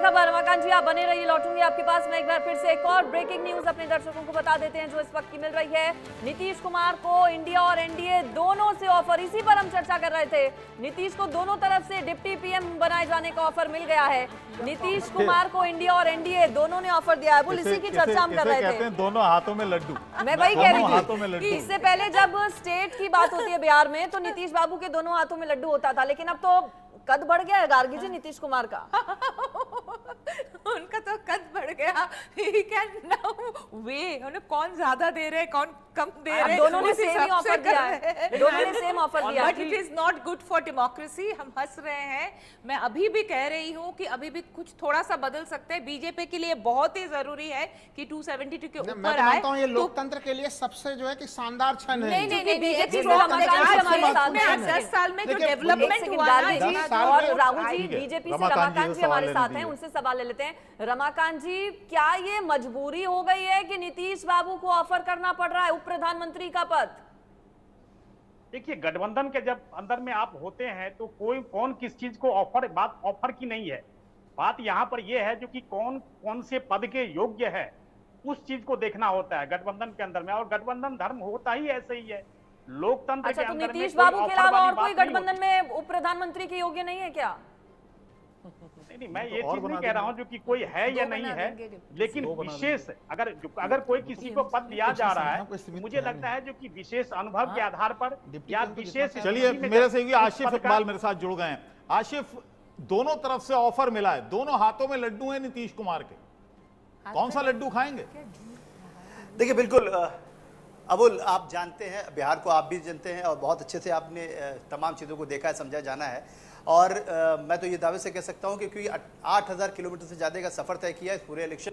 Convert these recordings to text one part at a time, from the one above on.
खबर रमाकांत जी, आप बने रहिए, लौटूंगी आपके पास मैं एक बार फिर से। एक और ब्रेकिंग न्यूज अपने दर्शकों को बता देते हैं जो इस वक्त की मिल रही है। नीतीश कुमार को इंडिया और एनडीए दोनों से ऑफर, इसी पर हम चर्चा कर रहे थे। नीतीश को दोनों तरफ से डिप्टी पीएम बनाए जाने का ऑफर मिल गया है। नीतीश कुमार को इंडिया और एनडीए दोनों ने ऑफर दिया है। बोल, इसी की चर्चा हम कर रहे थे। दोनों हाथों में लड्डू, मैं वही कह रही थी। इससे पहले जब स्टेट की बात होती है बिहार में तो नीतीश बाबू के दोनों हाथों में लड्डू होता था, लेकिन अब तो कद बढ़ गया है गार्गी जी नीतीश कुमार का। उनका तो कद बढ़ गया। He can now weigh, उन्हें कौन ज्यादा दे रहे हैं कौन कम दे रहे हैं, दोनों ने सेम ही ऑफर दिया है। दोनों ने सेम ऑफर दिया है। But it is not good for democracy. हम हंस रहे हैं, मैं अभी भी कह रही हूँ कि अभी भी कुछ थोड़ा सा बदल सकते हैं। बीजेपी के लिए बहुत ही जरूरी है कि 272 के ऊपर आए। ये लोकतंत्र के लिए सबसे जो है कि शानदार क्षण है। नहीं बीजेपी 10 साल में जो डेवलपमेंट हुआ ना। और राहुल जी बीजेपी से रमाकांत जी हमारे साथ हैं, उनसे सवाल ले लेते हैं। रमाकांत जी, क्या ये मजबूरी हो गई है कि नीतीश बाबू को ऑफर करना पड़ रहा है उप प्रधानमंत्री का पद? देखिए, गठबंधन के जब अंदर में आप होते हैं तो कोई कौन किस चीज को ऑफर, बात ऑफर की नहीं है। बात यहाँ पर यह है जो कि कौन कौन से पद के योग्य है, उस चीज को देखना होता है गठबंधन के अंदर में। और गठबंधन धर्म होता ही ऐसे ही है लोकतंत्र के अंदर में। नीतीश बाबू के अलावा और कोई गठबंधन में उप प्रधानमंत्री के योग्य नहीं है क्या? नहीं, मैं ये चीज नहीं कह रहा हूं जो कि कोई है या नहीं है, लेकिन विशेष अगर कोई किसी को पद दिया जा रहा है, मुझे लगता है जो कि विशेष अनुभव के आधार पर या विशेष। चलिए, मेरे से आशिफ इकबाल मेरे साथ जुड़ गए हैं। आशिफ, दोनों तरफ से ऑफर मिला है, दोनों हाथों में लड्डू हैं नीतीश कुमार के, कौन सा लड्डू खाएंगे? देखिए, बिल्कुल अबुल, आप जानते हैं बिहार को, आप भी जानते हैं और बहुत अच्छे से आपने तमाम चीज़ों को देखा है, समझा, जाना है। और मैं तो ये दावे से कह सकता हूं कि क्योंकि 8000 किलोमीटर से ज़्यादा का सफ़र तय किया इस पूरे इलेक्शन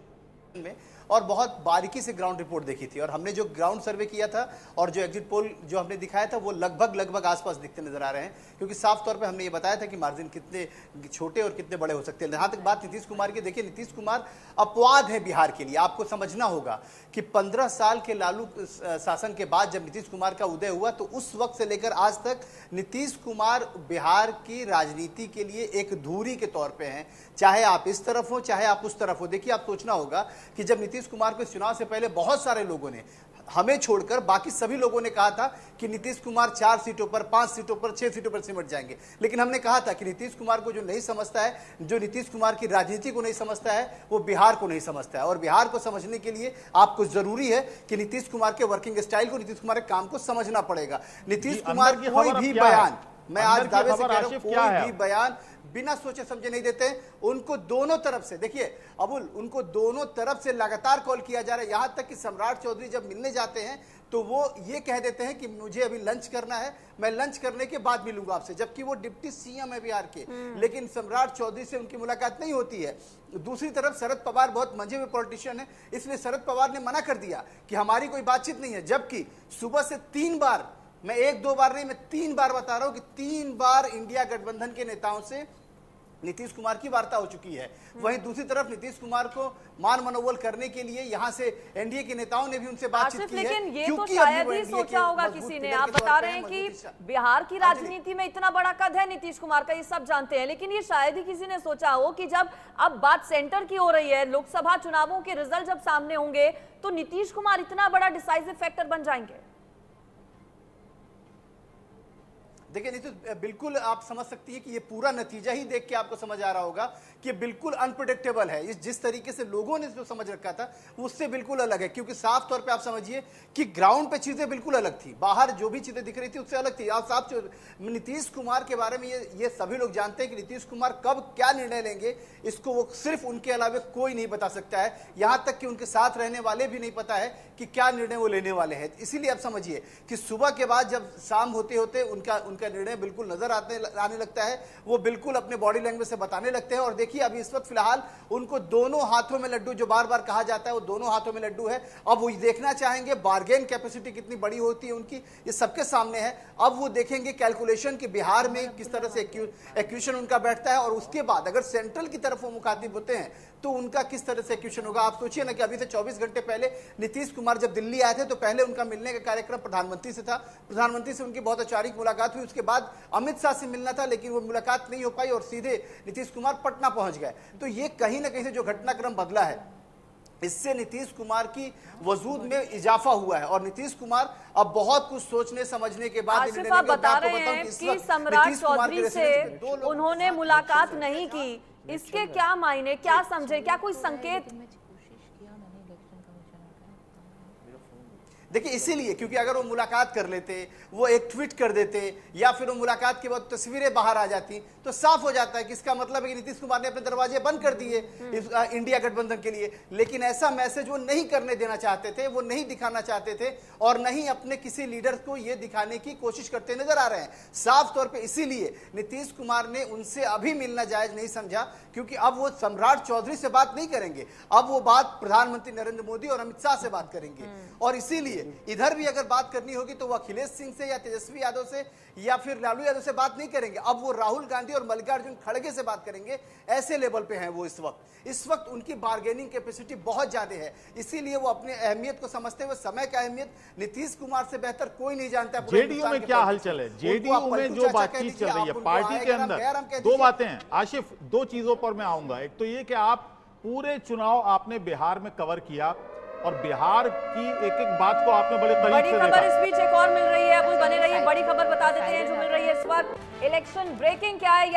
में और बहुत बारीकी से ग्राउंड रिपोर्ट देखी थी। और हमने जो ग्राउंड सर्वे किया था और जो एग्जिट पोल जो हमने दिखाया था वो लगभग आसपास दिखते नजर आ रहे हैं, क्योंकि साफ तौर पे हमने ये बताया था कि मार्जिन कितने छोटे और कितने बड़े हो सकते हैं। जहां तक बात नीतीश कुमार की, देखिए नीतीश कुमार अपवाद है बिहार के लिए। आपको समझना होगा कि 15 साल के लालू शासन के बाद जब नीतीश कुमार का उदय हुआ तो उस वक्त से लेकर आज तक नीतीश कुमार बिहार की राजनीति के लिए एक धुरी के तौर पे हैं, चाहे आप इस तरफ हो चाहे आप उस तरफ हो। देखिए, आप सोचना होगा कि जब नीतीश कुमार को चुनाव से पहले बहुत सारे लोगों ने, हमें छोड़कर बाकी सभी लोगों ने कहा था कि नीतीश कुमार 4 सीटों पर, 5 सीटों पर, 6 सीटों पर सिमट जाएंगे। लेकिन हमने कहा था कि नीतीश कुमार को जो नहीं समझता है, जो नीतीश कुमार की राजनीति को नहीं समझता है, वो बिहार को नहीं समझता है। और बिहार को समझने के लिए आपको जरूरी है कि नीतीश कुमार के वर्किंग स्टाइल को, नीतीश कुमार के काम को समझना पड़ेगा। नीतीश कुमार कोई भी बयान, मैं आज दावे से कह रहा हूं, कोई भी बयान बिना सोचे समझे नहीं देते। उनको दोनों तरफ से, देखिए अबुल, उनको दोनों तरफ से लगातार कॉल किया जा रहा है। यहां तक कि सम्राट चौधरी जब मिलने जाते हैं तो वो ये कह देते हैं कि मुझे अभी लंच करना है, मैं लंच करने के बाद मिलूंगा आपसे, जबकि वो डिप्टी सीएम है बिहार के। लेकिन सम्राट चौधरी से उनकी मुलाकात नहीं होती है। दूसरी तरफ शरद पवार बहुत मंझे हुए पॉलिटिशियन है, इसलिए शरद पवार ने मना कर दिया कि हमारी कोई बातचीत नहीं है। जबकि सुबह से 3 बार, मैं 1-2 बार नहीं, मैं 3 बार बता रहा हूं कि 3 बार इंडिया गठबंधन के नेताओं से नीतीश कुमार की वार्ता हो चुकी है। वहीं दूसरी तरफ नीतीश कुमार को मान मनोबल करने के लिए यहां से एनडीए के नेताओं ने भी उनसे बातचीत की है। लेकिन ये तो शायद ही सोचा होगा किसी ने। आप बता रहे हैं कि बिहार की राजनीति में इतना बड़ा कद है नीतीश कुमार का, ये सब जानते हैं, लेकिन ये शायद ही किसी ने सोचा हो कि जब अब बात सेंटर की हो रही है, लोकसभा चुनावों के रिजल्ट जब सामने होंगे तो नीतीश कुमार इतना बड़ा डिसाइसिव फैक्टर बन जाएंगे। देखिए नीतीश, बिल्कुल आप समझ सकती है कि ये पूरा नतीजा ही देख के आपको समझ आ रहा होगा कि बिल्कुल अनप्रेडिक्टेबल है। इस जिस तरीके से लोगों ने जो समझ रखा था उससे बिल्कुल अलग है, क्योंकि साफ तौर पे आप समझिए कि ग्राउंड पे चीजें बिल्कुल अलग थी, बाहर जो भी चीजें दिख रही थी उससे अलग थी। आप साफ नीतीश कुमार के बारे में ये सभी लोग जानते हैं कि नीतीश कुमार कब क्या निर्णय लेंगे, इसको वो सिर्फ उनके अलावा कोई नहीं बता सकता है। यहां तक कि उनके साथ रहने वाले भी नहीं पता है कि क्या निर्णय वो लेने वाले हैं। इसीलिए आप समझिए कि सुबह के बाद जब शाम होते होते उनका निर्णय बिल्कुल नजर आने लगता है, वो बिल्कुल अपने बॉडी लैंग्वेज से बताने लगते हैं। और देखिए, अभी इस वक्त फिलहाल उनको दोनों हाथों में लड्डू, जो बार बार कहा जाता है वो दोनों हाथों में लड्डू है। अब वो देखना चाहेंगे बार्गेन कैपेसिटी कितनी बड़ी होती है उनकी, ये सबके सामने है। अब वो देखेंगे कैलकुलेशन कि बिहार में किस तरह से एक्यूशन उनका बैठता है, और उसके बाद अगर सेंट्रल की तरफ वो मुखातिब होते हैं तो उनका किस तरह से एक्यूशन होगा। आप सोचिए ना कि अभी से 24 घंटे पहले नीतीश कुमार जब दिल्ली आए थे तो पहले उनका मिलने का कार्यक्रम प्रधानमंत्री से था, प्रधानमंत्री से उनकी बहुत औपचारिक मुलाकात हुई, उसके बाद अमित शाह से मिलना था लेकिन वो मुलाकात नहीं हो पाई और सीधे नीतीश कुमार पटना पहुंच गए। तो ये कहीं ना कहीं से जो घटनाक्रम बदला है, इससे नीतीश कुमार की वजूद में इजाफा हुआ है और नीतीश कुमार अब बहुत कुछ सोचने समझने के बाद आसिफ, आप बता रहे हैं कि सम्राट चौधरी से उन्होंने मुलाकात नहीं की, इसके क्या मायने, क्या समझे, क्या कोई संकेत? देखिए इसीलिए क्योंकि अगर वो मुलाकात कर लेते, वो एक ट्वीट कर देते या फिर वो मुलाकात के बाद तस्वीरें बाहर आ जाती तो साफ हो जाता है कि इसका मतलब है कि नीतीश कुमार ने अपने दरवाजे बंद कर दिए इस इंडिया गठबंधन के लिए। लेकिन ऐसा मैसेज वो नहीं करने देना चाहते थे, वो नहीं दिखाना चाहते थे और नहीं अपने किसी लीडर को ये दिखाने की कोशिश करते नजर आ रहे हैं साफ तौर पर। इसीलिए नीतीश कुमार ने उनसे अभी मिलना जायज नहीं समझा, क्योंकि अब वो सम्राट चौधरी से बात नहीं करेंगे, अब वो बात प्रधानमंत्री नरेंद्र मोदी और अमित शाह से बात करेंगे। और इसीलिए इधर भी अगर बात करनी होगी तो वो अखिलेश सिंह से या तेजस्वी यादव से या फिर लालू यादव से बात नहीं करेंगे, अब वो राहुल गांधी और मल्लिकार्जुन खड़गे से बात करेंगे। ऐसे लेवल पे हैं वो इस वक्त उनकी बार्गेनिंग कैपेसिटी बहुत ज्यादा है। इसीलिए वो अपने अहमियत को समझते हुए समय का अहमियत नीतीश कुमार से बेहतर कोई नहीं जानता। जेडीयू में क्या हलचल है? जेडीयू में जो बातचीत चल रही है पार्टी के अंदर, दो बातें हैं आशिफ, दो चीजों पर मैं आऊंगा। एक तो ये कि आप पूरे चुनाव आपने बिहार में कवर किया और बिहार की एक एक बात को आपने बड़े करीब बड़ी से खबर देखा। इस बीच एक और मिल रही है, अबुल बने रहिए, बड़ी खबर बता देते हैं जो मिल रही है इस वक्त। इलेक्शन ब्रेकिंग क्या है?